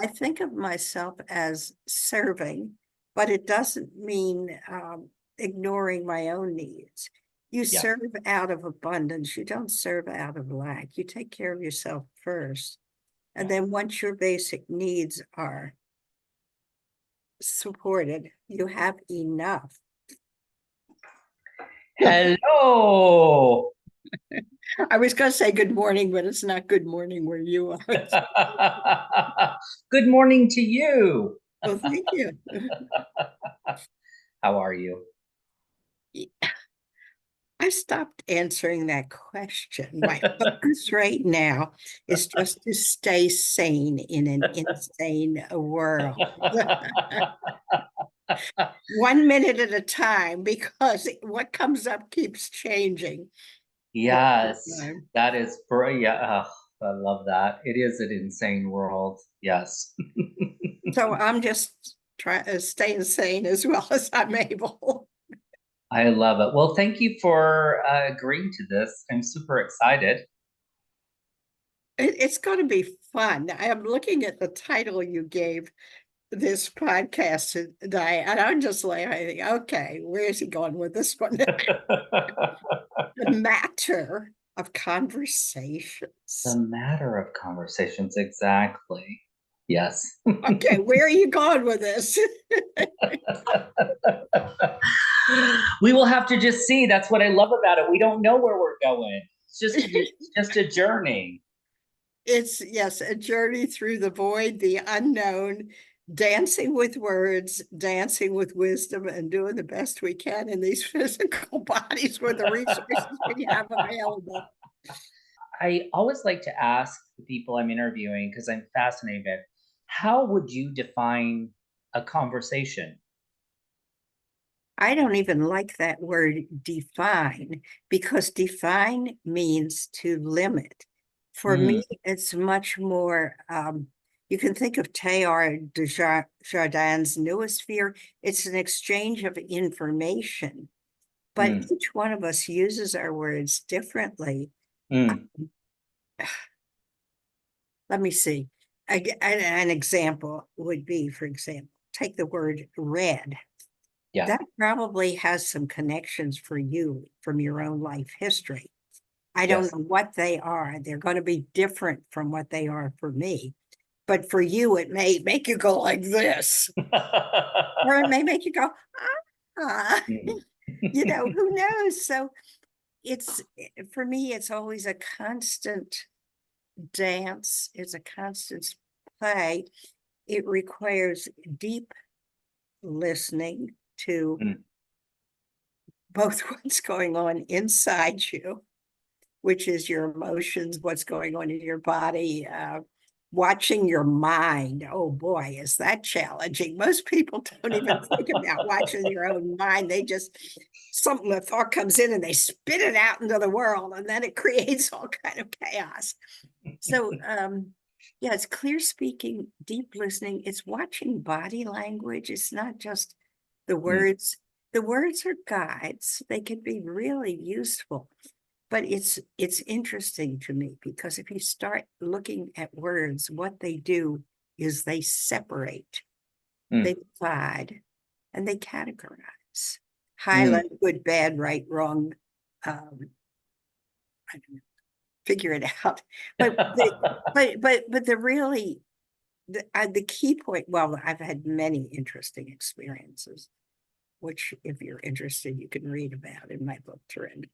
I think of myself as serving, but it doesn't mean ignoring my own needs. You Yeah. serve out of abundance. You don't serve out of lack. You take care of yourself first. And Yeah. then once your basic needs are supported, you have enough. Hello. I was going to say good morning, but it's not good morning where you are. Good morning to you. Well, thank you. How are you? I stopped answering that question. My focus right now is just to stay sane in an insane world. 1 minute at a time, because what comes up keeps changing all the Yes, time. that is yeah. I love that. It is an insane world. Yes. So I'm just trying to stay sane as well as I'm able. I love it. Well, thank you for agreeing to this. I'm super excited. It's going to be fun. I am looking at the title you gave this podcast today, and I'm just like, I think, okay, where is he going with this one? The matter of conversations. The matter of conversations, exactly. Yes. Okay, where are you going with this? We will have to just see. That's what I love about it. We don't know where we're going. It's just a journey. It's, yes, a journey through the void, the unknown, dancing with words, dancing with wisdom, and doing the best we can in these physical bodies with the resources we have available. I always like to ask the people I'm interviewing, because I'm fascinated, how would you define a conversation? I don't even like that word define, because define means to limit. For Mm, me, it's much more, you can think of Teilhard de Chardin's noosphere. It's an exchange of information, but mm, each one of us uses our words differently. mm. Let me see. An example would be, for example, take the word red. Yeah. That probably has some connections for you from your own life history. I don't Yes. know what they are. They're going to be different from what they are for me. But for you, it may make you go like this, or it may make you go, ah, Mm. who knows? So it's, for me, it's always a constant dance. It's a constant play. It requires deep listening to Mm. both what's going on inside you, which is your emotions, what's going on in your body, watching your mind. Oh boy, is that challenging. Most people don't even think about watching their own mind. They just, something, a thought comes in and they spit it out into the world, and then it creates all kind of chaos. So yeah, it's clear speaking, deep listening. It's watching body language. It's not just the Mm. words. The words are guides. They can be really useful. But it's interesting to me, because if you start looking at words, what they do is they separate, they Mm. divide, and they categorize. Mm. Highlight good, bad, right, wrong. I don't know, figure it out. But the really the key point. Well, I've had many interesting experiences, which, if you're interested, you can read about in my book,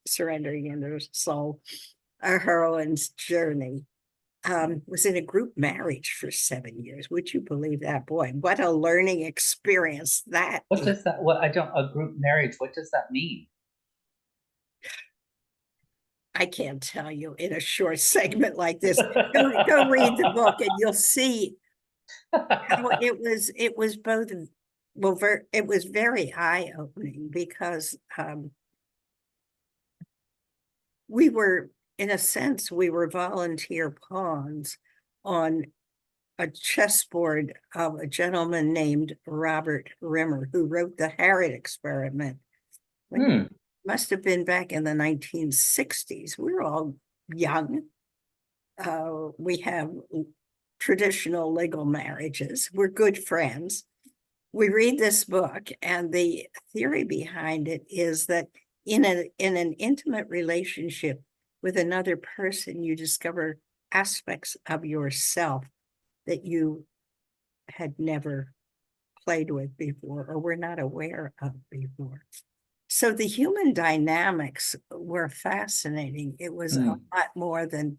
Surrendering Your Soul, A Heroine's Journey. Was in a group marriage for 7 years. Would you believe that? Boy, what a learning experience that What is. does that, what, I don't, a group marriage, what does that mean? I can't tell you in a short segment like this. Go read the book and you'll see how it was both, well, it was very eye-opening, because we were, in a sense, we were volunteer pawns on a chessboard of a gentleman named Robert Rimmer, who wrote the Harriet experiment. When Hmm. must have been back in the 1960s. We were all young. We have traditional legal marriages. We're good friends. We read this book, and the theory behind it is that in an intimate relationship with another person, you discover aspects of yourself that you had never played with before or were not aware of before. So the human dynamics were fascinating. It was a lot more than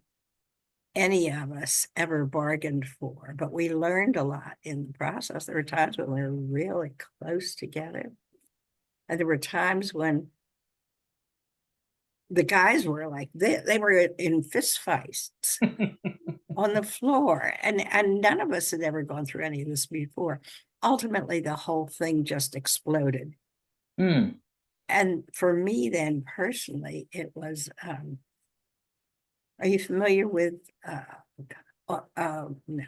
any of us ever bargained for, but we learned a lot in the process. There were times when we were really close together, and there were times when the guys were like this. They were in fist fights on the floor, and none of us had ever gone through any of this before. Ultimately, the whole thing just exploded. And for me then, personally, it was, are you familiar with, no,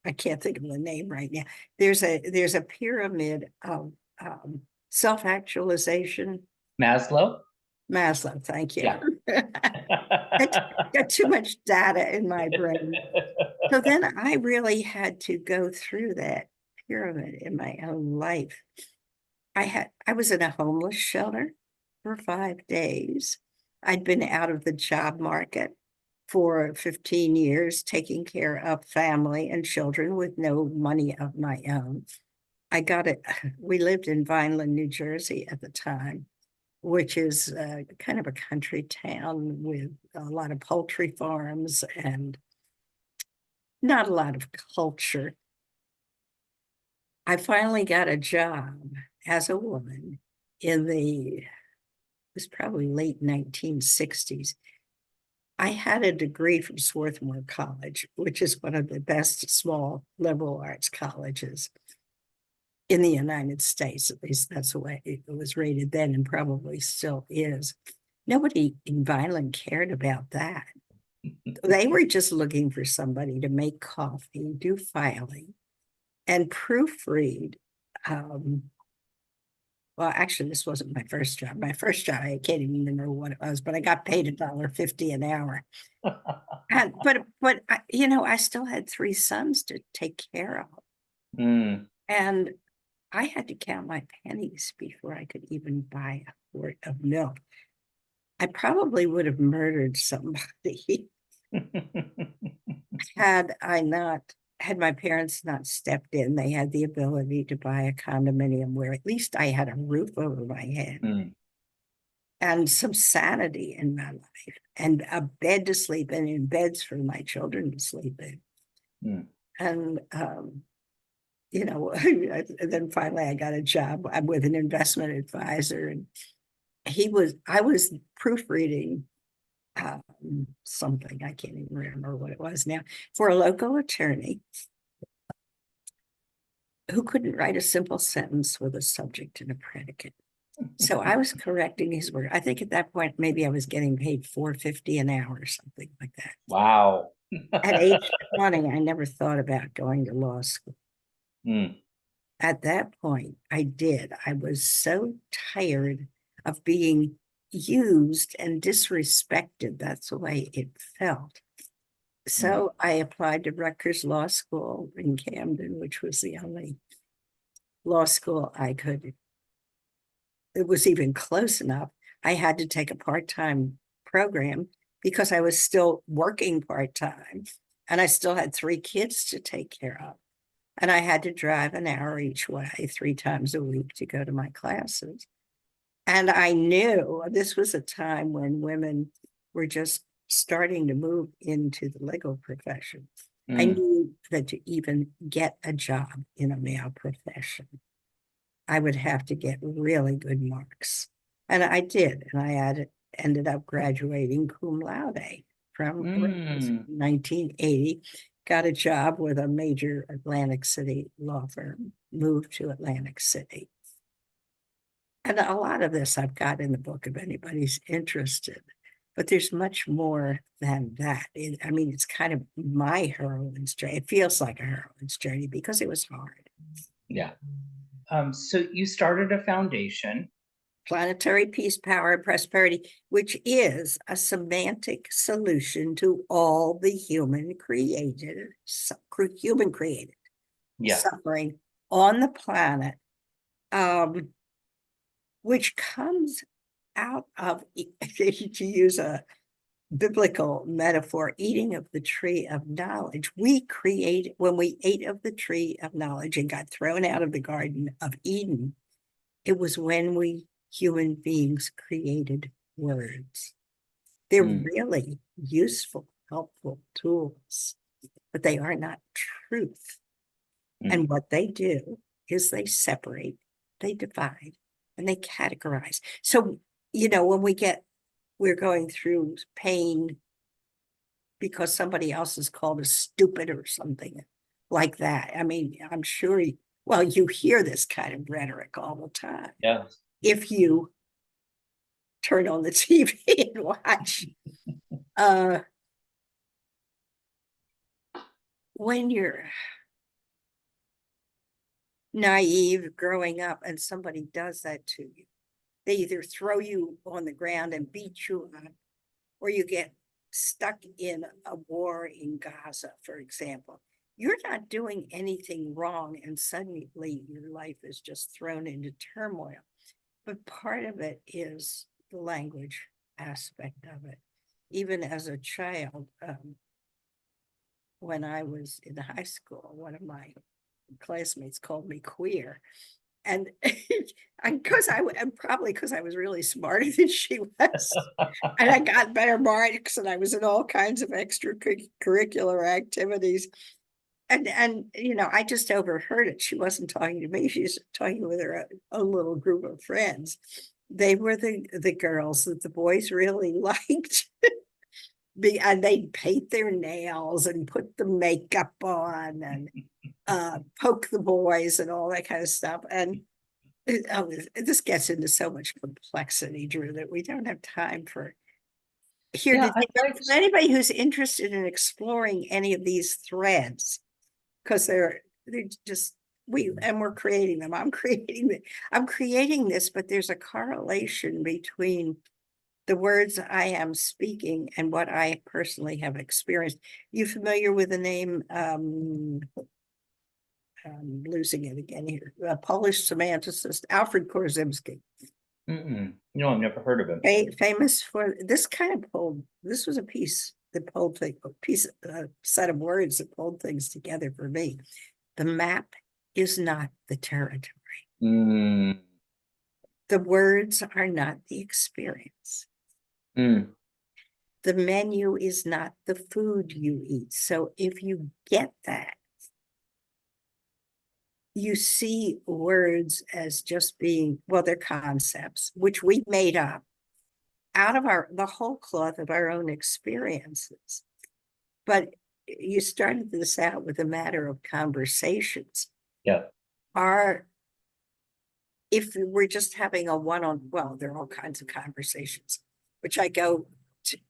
I can't think of the name right now. There's a pyramid of self-actualization. Maslow? Maslow, thank you. Yeah. Got too much data in my brain. So then I really had to go through that pyramid in my own life. I was in a homeless shelter for 5 days. I'd been out of the job market for 15 years, taking care of family and children with no money of my own. I got it. We lived in Vineland, New Jersey at the time, which is kind of a country town with a lot of poultry farms and not a lot of culture. I finally got a job as a woman in it was probably late 1960s. I had a degree from Swarthmore College, which is one of the best small liberal arts colleges in the United States. At least that's the way it was rated then, and probably still is. Nobody in Vineland cared about that. They were just looking for somebody to make coffee, do filing, and proofread. Well, actually, this wasn't my first job. My first job, I can't even remember what it was, but I got paid $1.50 an hour. And, but I still had 3 sons to take care of. And I had to count my pennies before I could even buy a quart of milk. I probably would have murdered somebody had my parents not stepped in. They had the ability to buy a condominium where at least I had a roof over my head and some sanity in my life, and a bed to sleep in, and beds for my children to sleep in. And then finally I got a job. I'm with an investment advisor, and I was proofreading something, I can't even remember what it was now, for a local attorney who couldn't write a simple sentence with a subject and a predicate. So I was correcting his work. I think at that point, maybe I was getting paid $4.50 an hour or something like that. Wow. At age 20, I never thought about going to law school. At that point, I did. I was so tired of being used and disrespected. That's the way it felt. So I applied to Rutgers Law School in Camden, which was the only law school I could. It was even close enough. I had to take a part-time program because I was still working part-time, and I still had 3 kids to take care of. And I had to drive an hour each way 3 times a week to go to my classes. And I knew this was a time when women were just starting to move into the legal profession. I knew that to even get a job in a male profession, I would have to get really good marks. And I did. And I ended up graduating cum laude from 1980, got a job with a major Atlantic City law firm, moved to Atlantic City. And a lot of this I've got in the book if anybody's interested, but there's much more than that. It's kind of my heroine's journey. It feels like a heroine's journey because it was hard. Yeah. So you started a foundation planetary peace, power, and prosperity, which is a semantic solution to all the human created Yeah. suffering on the planet, which comes out of, to use a biblical metaphor, eating of the tree of knowledge. When we ate of the tree of knowledge and got thrown out of the Garden of Eden, it was when we human beings created words. They're really useful, helpful tools, but they are not truth. And what they do is they separate, they divide, and they categorize. So, when we're going through pain because somebody else is called us stupid or something like that. I mean, I'm sure, you hear this kind of rhetoric all the time. Yeah. If you turn on the TV and watch, when you're naive growing up and somebody does that to you, they either throw you on the ground and beat you up, or you get stuck in a war in Gaza, for example. You're not doing anything wrong, and suddenly your life is just thrown into turmoil. But part of it is the language aspect of it. Even as a child, when I was in high school, one of my classmates called me queer. And probably because I was really smarter than she was. And I got better marks, and I was in all kinds of extracurricular activities. And I just overheard it. She wasn't talking to me. She was talking with her own little group of friends. They were the girls that the boys really liked. And they'd paint their nails and put the makeup on and poke the boys and all that kind of stuff. And this gets into so much complexity, Drew, that we don't have time for here Yeah, today. For anybody who's interested in exploring any of these threads, because they're just we're creating them. I'm creating this, but there's a correlation between the words I am speaking and what I personally have experienced. You familiar with the name? I'm losing it again here. Polish semanticist Alfred Korzybski. No, I've never heard of him. Famous for this kind of this was a set of words that pulled things together for me. The map is not the territory. The words are not the experience. The menu is not the food you eat. So if you get that, you see words as just being, they're concepts, which we made up out of the whole cloth of our own experiences. But you started this out with a matter of conversations. Yeah. If we're just having there are all kinds of conversations, which I go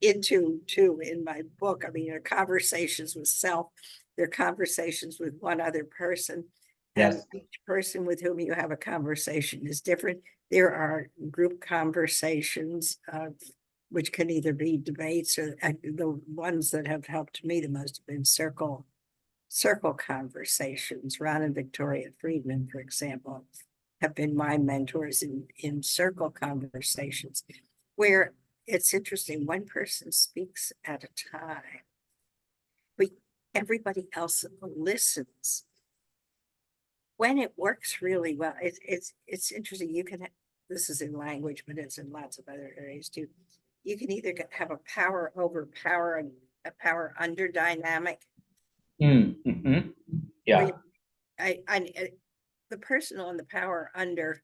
into too in my book. I mean, there are conversations with self, there are conversations with one other person. And each person with whom you have a conversation is different. There are group conversations, which can either be debates or the ones that have helped me the most have been circle conversations. Ron and Victoria Friedman, for example, have been my mentors in circle conversations, where it's interesting. One person speaks at a time, but everybody else listens. When it works really well, it's interesting. This is in language, but it's in lots of other areas too. You can either have a power over power and a power under dynamic. Yeah. The person on the power under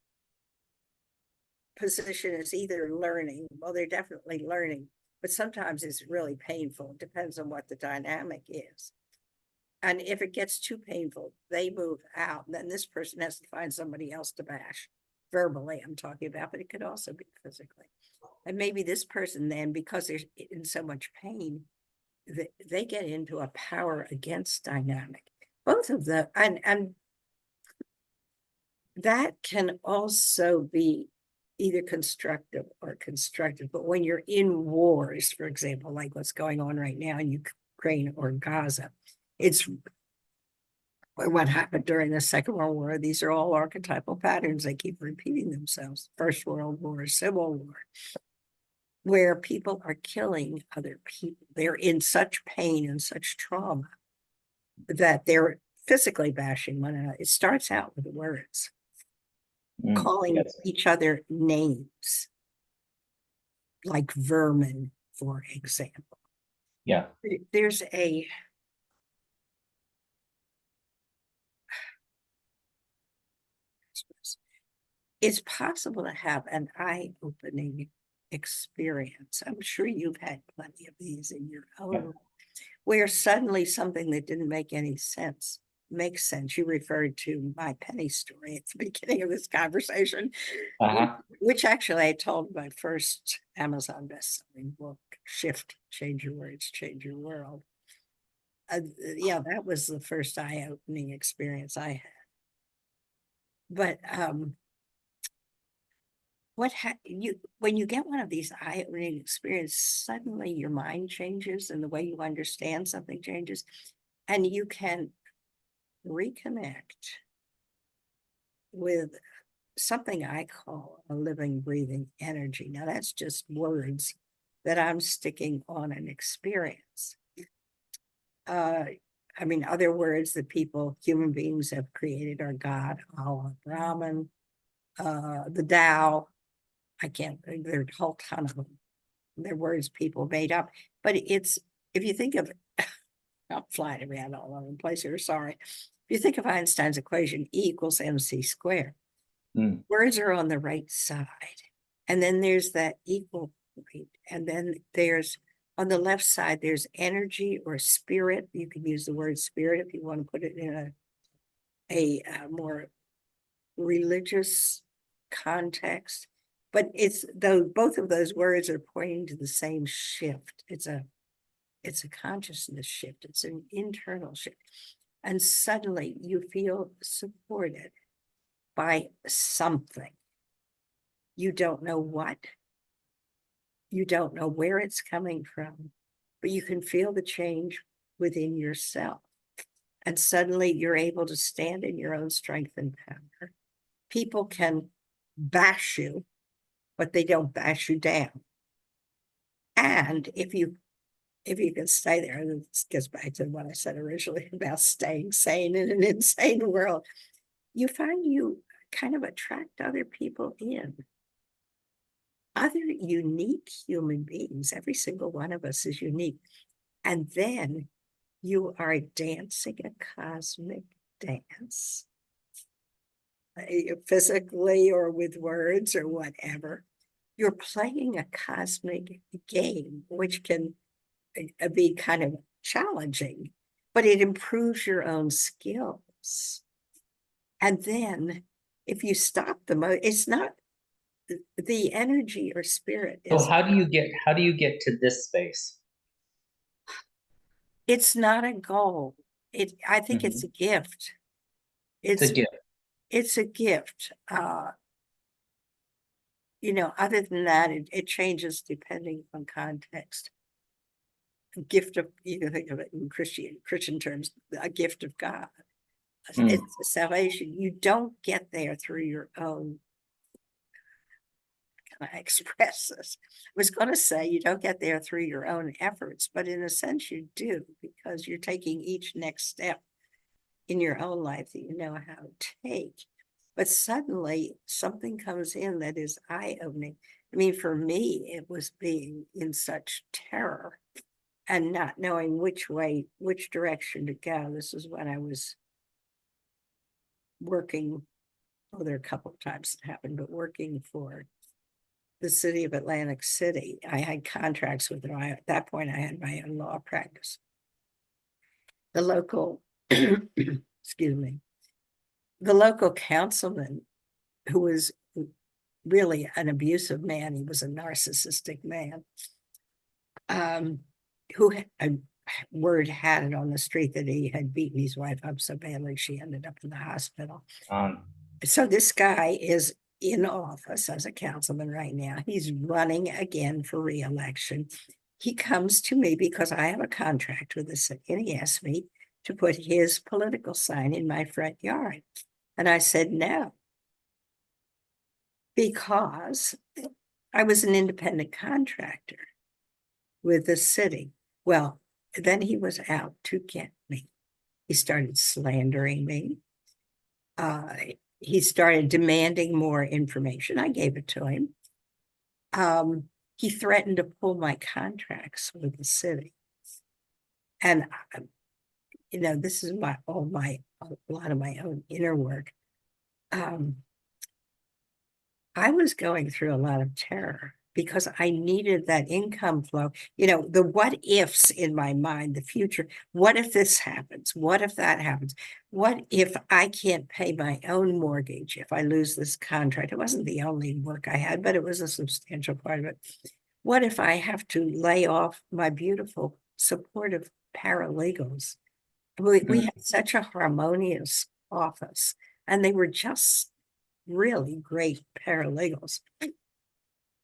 position is either learning. Well, they're definitely learning, but sometimes it's really painful. It depends on what the dynamic is. And if it gets too painful, they move out. And then this person has to find somebody else to bash. Verbally, I'm talking about, but it could also be physically. And maybe this person then, because they're in so much pain, they get into a power against dynamic. Both of them, and that can also be, either constructive or constructive. But when you're in wars, for example, like what's going on right now in Ukraine or Gaza, it's what happened during the Second World War. These are all archetypal patterns. They keep repeating themselves. First World War, Civil War, where people are killing other people. They're in such pain and such trauma that they're physically bashing one another. It starts out with words, calling Yes. each other names, like vermin, for example. Yeah. There's a it's possible to have an eye-opening experience. I'm sure you've had plenty of these in your own, where suddenly something that didn't make any sense makes sense. You referred to my penny story at the beginning of this conversation, which actually I told my first Amazon best-selling book, Shift, Change Your Words, Change Your World. Yeah, that was the first eye-opening experience I had. But when you get one of these eye-opening experiences, suddenly your mind changes and the way you understand something changes, and you can reconnect with something I call a living, breathing energy. Now, that's just words that I'm sticking on an experience. I mean, other words that human beings have created are God, Allah, Brahman, the Tao. I can't, there are a whole ton of them. They're words people made up. But if you think of, I'm flying around all over the place here, sorry. If you think of Einstein's equation, E equals mc squared, words are on the right side. And then there's that equal point. And then there's, on the left side, there's energy or spirit. You can use the word spirit if you want to put it in a more religious context. But both of those words are pointing to the same shift. It's a consciousness shift. It's an internal shift. And suddenly you feel supported by something. You don't know what. You don't know where it's coming from, but you can feel the change within yourself. And suddenly you're able to stand in your own strength and power. People can bash you, but they don't bash you down. And if you can stay there, and this gets back to what I said originally about staying sane in an insane world, you find you kind of attract other people in. Other unique human beings. Every single one of us is unique. And then you are dancing a cosmic dance, physically or with words or whatever. You're playing a cosmic game, which can be kind of challenging, but it improves your own skills. And then if you stop it's not the energy or spirit. So how do you get to this space? It's not a goal. I think it's a gift. It's a gift. It's a gift. Other than that, it changes depending on context. A gift of, you can think of it in Christian terms, a gift of God. It's a salvation. You don't get there through your own. Can I express this? I was going to say you don't get there through your own efforts, but in a sense you do, because you're taking each next step in your own life that you know how to take. But suddenly something comes in that is eye-opening. I mean, for me, it was being in such terror and not knowing which direction to go. This is when I was working, well, there are a couple of times it happened, but working for the city of Atlantic City. I had contracts with them. At that point, I had my own law practice. The local, excuse me, the local councilman, who was really an abusive man, he was a narcissistic man, who word had it on the street that he had beaten his wife up so badly she ended up in the hospital. So this guy is in office as a councilman right now. He's running again for re-election. He comes to me because I have a contract with the city, and he asked me to put his political sign in my front yard. And I said no, because I was an independent contractor with the city. Well, then he was out to get me. He started slandering me. He started demanding more information. I gave it to him. He threatened to pull my contracts with the city. And, this is a lot of my own inner work. I was going through a lot of terror because I needed that income flow. The what ifs in my mind, the future. What if this happens? What if that happens? What if I can't pay my own mortgage if I lose this contract? It wasn't the only work I had, but it was a substantial part of it. What if I have to lay off my beautiful, supportive paralegals? We had such a harmonious office, and they were just really great paralegals.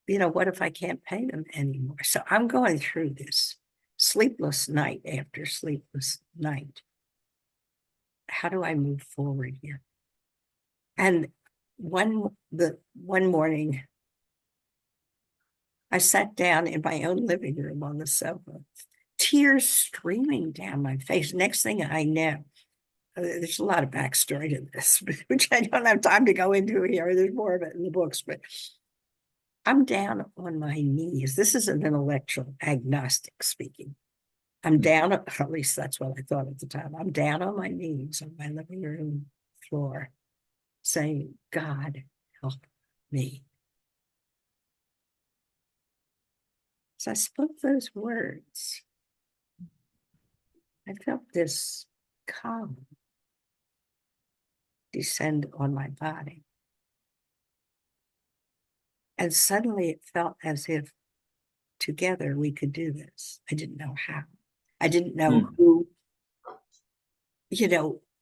What if I can't pay them anymore? So I'm going through this sleepless night after sleepless night. How do I move forward here? And one morning, I sat down in my own living room on the sofa, tears streaming down my face. Next thing I know, there's a lot of backstory to this, which I don't have time to go into here. There's more of it in the books, but I'm down on my knees. This is an intellectual agnostic speaking. I'm down, at least that's what I thought at the time. I'm down on my knees on my living room floor saying, God, help me. As I spoke those words, I felt this calm descend on my body. And suddenly it felt as if together we could do this. I didn't know how. I didn't know who,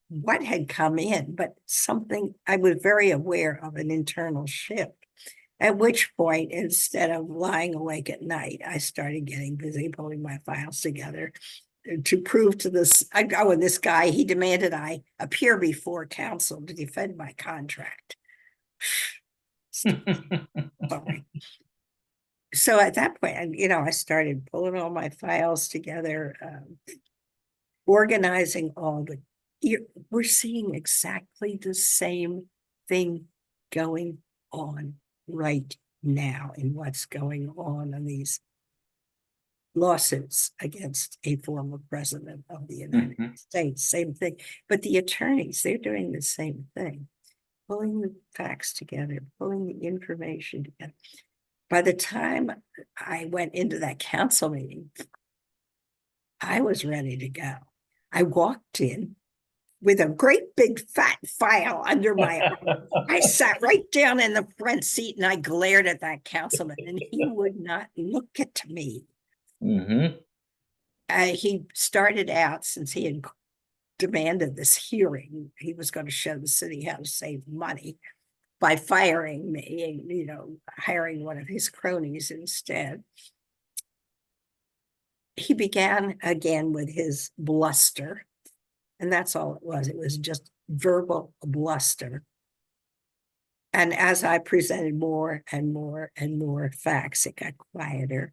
what had come in, but something, I was very aware of an internal shift. At which point, instead of lying awake at night, I started getting busy pulling my files together to prove to this guy, he demanded I appear before council to defend my contract. Sorry. So at that point, I started pulling all my files together, organizing all we're seeing exactly the same thing going on right now in what's going on in these lawsuits against a former president of the United States. Same thing. But the attorneys, they're doing the same thing, pulling the facts together, pulling the information together. By the time I went into that council meeting, I was ready to go. I walked in with a great big fat file under my arm. I sat right down in the front seat and I glared at that councilman, and he would not look at me. He started out, since he had demanded this hearing, he was going to show the city how to save money by firing me and, hiring one of his cronies instead. He began again with his bluster, and that's all it was. It was just verbal bluster. And as I presented more and more and more facts, it got quieter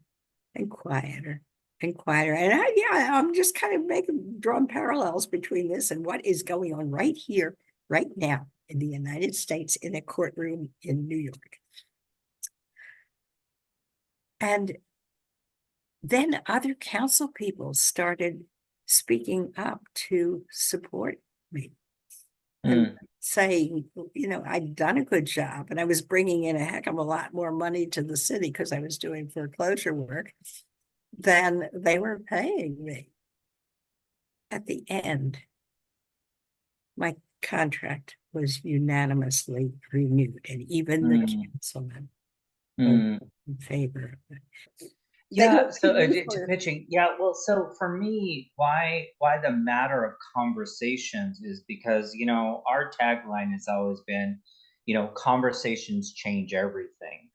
and quieter and quieter. And I'm just kind of drawing parallels between this and what is going on right here, right now in the United States in a courtroom in New York. And then other council people started speaking up to support me and saying, I'd done a good job and I was bringing in a heck of a lot more money to the city because I was doing foreclosure work than they were paying me. At the end, my contract was unanimously renewed, and even the councilman voted in favor of it. Yeah, so to pitching, well, so for me, why the matter of conversations is because, our tagline has always been, conversations change everything.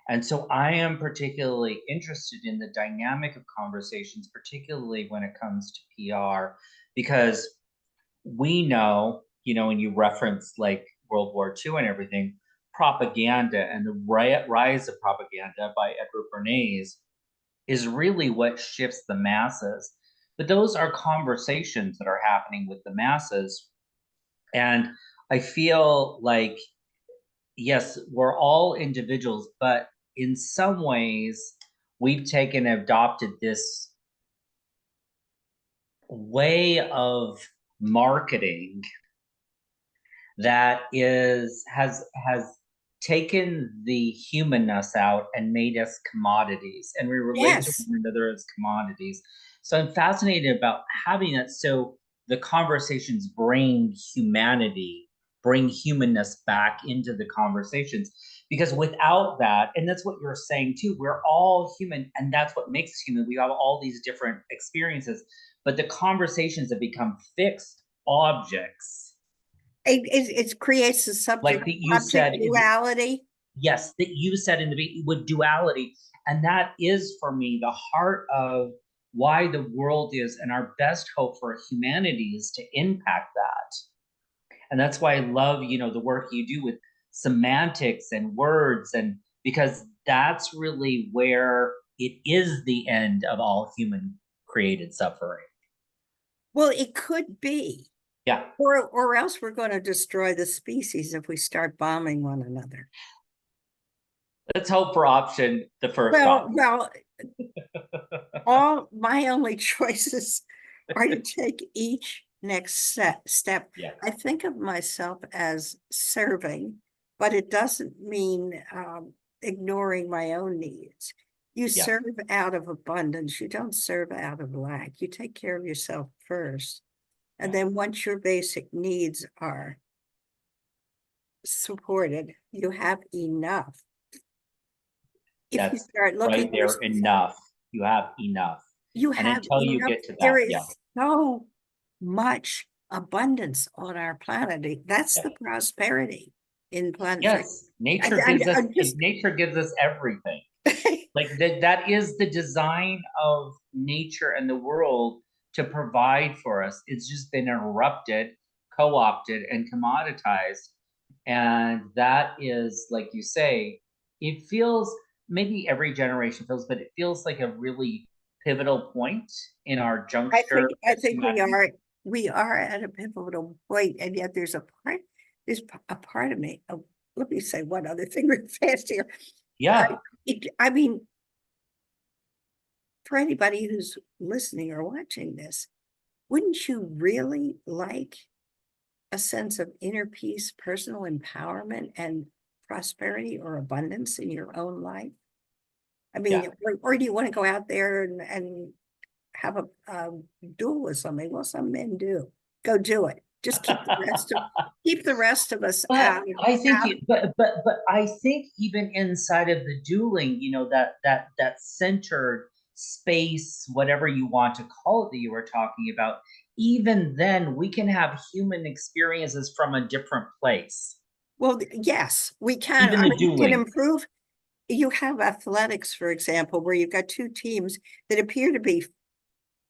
And so I am particularly interested in the dynamic of conversations, particularly when it comes to PR, because we know, and you reference like World War II and everything, propaganda and the rise of propaganda by Edward Bernays is really what shifts the masses. But those are conversations that are happening with the masses. And I feel like, yes, we're all individuals, but in some ways, we've taken and adopted this way of marketing that has taken the humanness out and made us commodities, and we relate to Yes. one another as commodities. So I'm fascinated about having it, so the conversations bring humanity, bring humanness back into the conversations, because without that, and that's what you're saying too, we're all human, and that's what makes us human. We have all these different experiences, but the conversations have become fixed objects, It creates a like subject that you object said duality. yes, that you said in the with duality, and that is for me the heart of why the world is, and our best hope for humanity is to impact that. And that's why I love, the work you do with semantics and words, and because that's really where it is the end of all human created suffering. Well, it could be. Yeah, Or else we're going to destroy the species if we start bombing one another. let's hope for the first Well, option. well, all my only choices are to take each next step. Yeah, I think of myself as serving, but it doesn't mean ignoring my own needs. You yeah, serve out of abundance. You don't serve out of lack. You take care of yourself first. And yeah. then once your basic needs are supported, you have enough. If you That's start right looking for there. Enough. You have enough. you And have until you enough. get to There that, yeah, is so much abundance on our planet. That's yeah. the prosperity in planetary. Yes, Just nature gives us everything. Like that is the design of nature and the world, to provide for us. It's just been interrupted, co-opted, and commoditized. And that is, like you say, it feels, maybe every generation feels, but it feels like a really pivotal point in our juncture I as think humanity. we are at a pivotal point, and yet there's a part of me. Oh, let me say one other thing real fast here. Yeah, I mean, for anybody who's listening or watching this, wouldn't you really like a sense of inner peace, personal empowerment, and prosperity or abundance in your own life? I mean, yeah. or do you want to go out there and have a duel with somebody? Well, some men do. Go do it. Just keep the rest of us But out. I think Out. you, but I think even inside of the dueling, that centered space, whatever you want to call it, that you were talking about, even then we can have human experiences from a different place. Well, yes, we can. Even I the mean, we can dueling. improve. You have athletics, for example, where you've got two teams that appear to be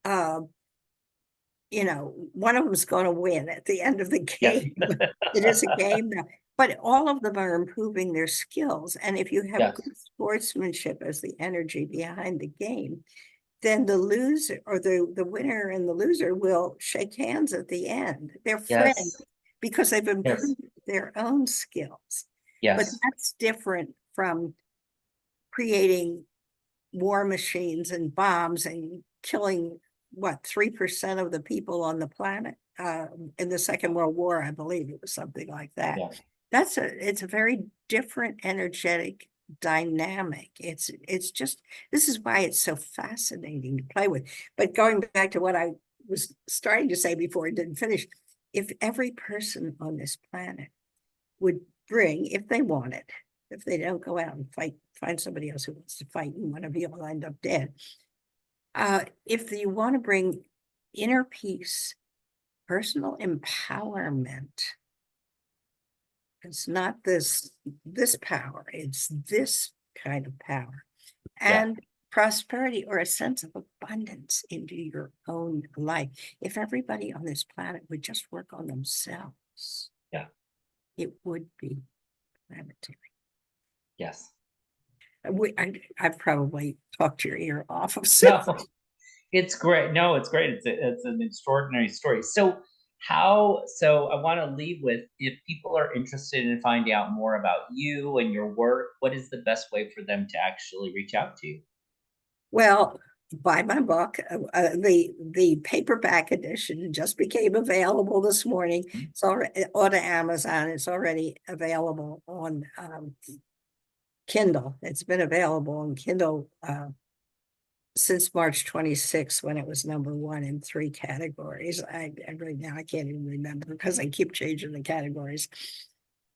uh, one of them's going to win at the end of the Yes. game. It is a game now, but all of them are improving their skills. And if you have Yes. good sportsmanship as the energy behind the game, then the loser or the winner and the loser will shake hands at the end. They're friends Yes. because they've Yes. improved their own skills. But Yes. that's different from creating war machines and bombs and killing what 3% of the people on the planet in the Second World War. I believe it was something like that. Yeah. It's a very different energetic dynamic. It's just, this is why it's so fascinating to play with. But going back to what I was starting to say before I didn't finish, if every person on this planet would bring, if they want it, if they don't go out and fight, find somebody else who wants to fight, and one of you will end up dead. If you want to bring inner peace, personal empowerment, It's not this power, it's this kind of power. Yeah. And prosperity or a sense of abundance into your own life. If everybody on this planet would just work on themselves, Yeah. it would be planetary. Yes. I've probably talked your ear off of No, something. it's great. No, it's great. It's an extraordinary story. So I want to leave with, if people are interested in finding out more about you and your work, what is the best way for them to actually reach out to you? Well, buy my book. The paperback edition just became available this morning. Mhm. It's already on Amazon. It's already available on Kindle. It's been available on Kindle since March 26th, when it was #1 in 3 categories. Right now I can't even remember because I keep changing the categories.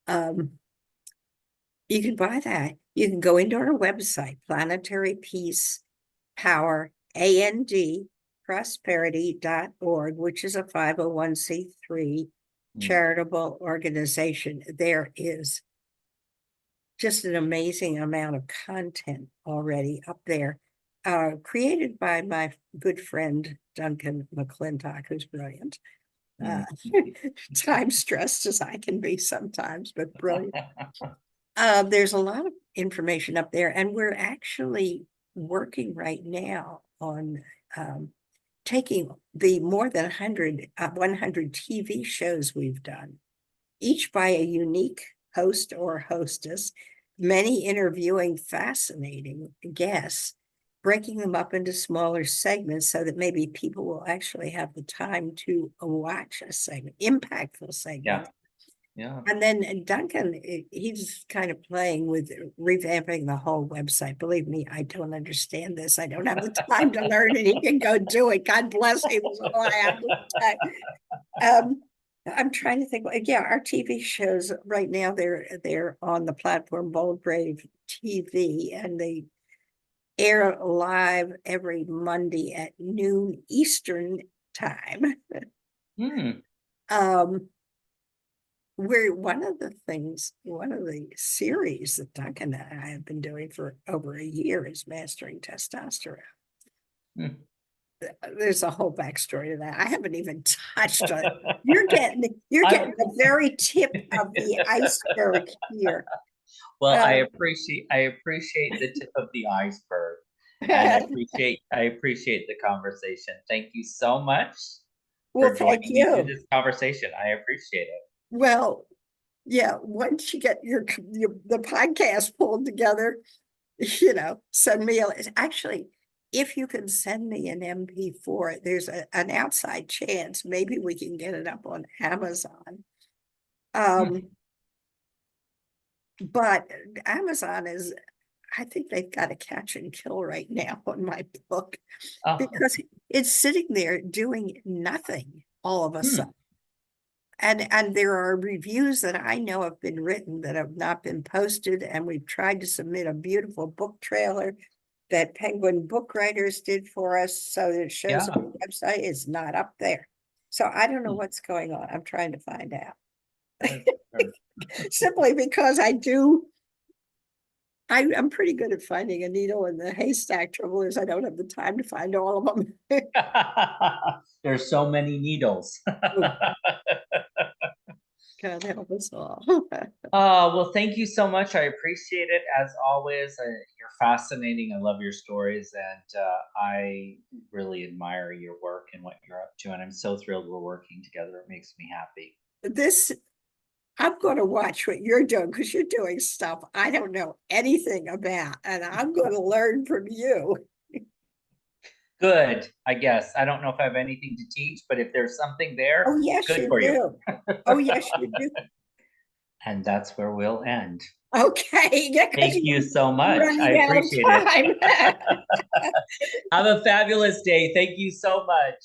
You can buy that. You can go into our website, Planetary Peace Power, AND, prosperity.org, which is a 501c3 charitable organization. There is just an amazing amount of content already up there, created by my good friend Duncan McClintock, who's brilliant. Time stressed as I can be sometimes, but brilliant. There's a lot of information up there, and we're actually working right now on taking the more than 100 TV shows we've done, each by a unique host or hostess, many interviewing fascinating guests, breaking them up into smaller segments so that maybe people will actually have the time to watch a segment, impactful segment. Yeah. And then Duncan, he's kind of playing with revamping the whole website. Believe me, I don't understand this. I don't have the time to learn, and he can go do it. God bless him. Is all I have to say. I'm trying to think. Yeah, our TV shows right now, they're on the platform Bold Brave TV, and they air live every Monday at noon Eastern time. One of the series that Duncan and I have been doing for over a year is Mastering Testosterone. There's a whole backstory to that. I haven't even touched on it. You're getting the very tip of the iceberg here. Well, I appreciate the tip of the iceberg, and I appreciate the conversation. Thank you so much Well, for thank joining me through you. this conversation. I appreciate it. Well, yeah, once you get the podcast pulled together, send me actually, if you can send me an MP4, there's an outside chance maybe we can get it up on Amazon. But Amazon I think they've got a catch and kill right now on my book, because it's sitting there doing nothing all of a sudden. And there are reviews that I know have been written that have not been posted, and we've tried to submit a beautiful book trailer that Penguin Book Writers did for us, so that it shows on the website. It's not up there. So I don't know what's going on. I'm trying to find out. Simply because I'm pretty good at finding a needle in the haystack. Trouble is, I don't have the time to find all of them. There's so many needles. God help us all. Well, thank you so much. I appreciate it, as always. You're fascinating. I love your stories, and I really admire your work and what you're up to. And I'm so thrilled we're working together. It makes me happy. I'm going to watch what you're doing, because you're doing stuff I don't know anything about, and I'm going to learn from you. Good, I guess. I don't know if I have anything to teach, but if there's something there, oh yes, good you for do. you. Oh yes, you do. And that's where we'll end. Okay. Thank you so much. I Running out of appreciate it. time. Have a fabulous day. Thank you so much.